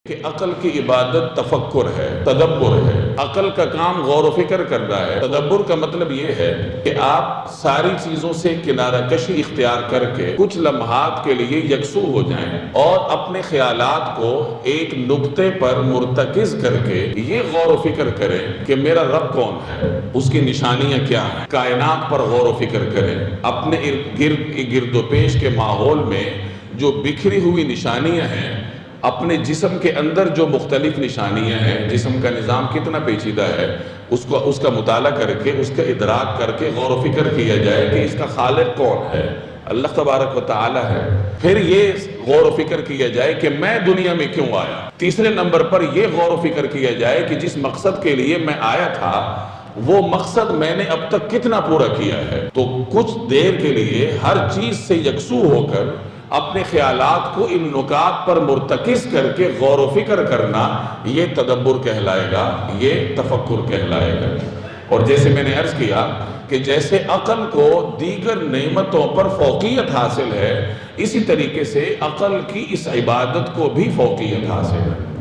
کہ عقل کی عبادت تفکر ہے، تدبر ہے۔ عقل کا کام غور و فکر کرنا ہے۔ تدبر کا مطلب یہ ہے کہ آپ ساری چیزوں سے کنارہ کشی اختیار کر کے کچھ لمحات کے لیے یکسو ہو جائیں اور اپنے خیالات کو ایک نقطے پر مرتکز کر کے یہ غور و فکر کریں کہ میرا رب کون ہے، اس کی نشانیاں کیا ہیں۔ کائنات پر غور و فکر کریں، اپنے گرد و پیش کے ماحول میں جو بکھری ہوئی نشانیاں ہیں، اپنے جسم کے اندر جو مختلف نشانیاں ہیں، جسم کا نظام کتنا پیچیدہ ہے، اس کا مطالعہ کر کے، اس کا ادراک کر کے غور و فکر کیا جائے کہ اس کا خالق کون ہے، اللہ تبارک و تعالی ہے۔ پھر یہ غور و فکر کیا جائے کہ میں دنیا میں کیوں آیا۔ تیسرے نمبر پر یہ غور و فکر کیا جائے کہ جس مقصد کے لیے میں آیا تھا وہ مقصد میں نے اب تک کتنا پورا کیا ہے۔ تو کچھ دیر کے لیے ہر چیز سے یکسو ہو کر اپنے خیالات کو ان نکات پر مرتکز کر کے غور و فکر کرنا، یہ تدبر کہلائے گا، یہ تفکر کہلائے گا۔ اور جیسے میں نے عرض کیا کہ جیسے عقل کو دیگر نعمتوں پر فوقیت حاصل ہے، اسی طریقے سے عقل کی اس عبادت کو بھی فوقیت حاصل ہے۔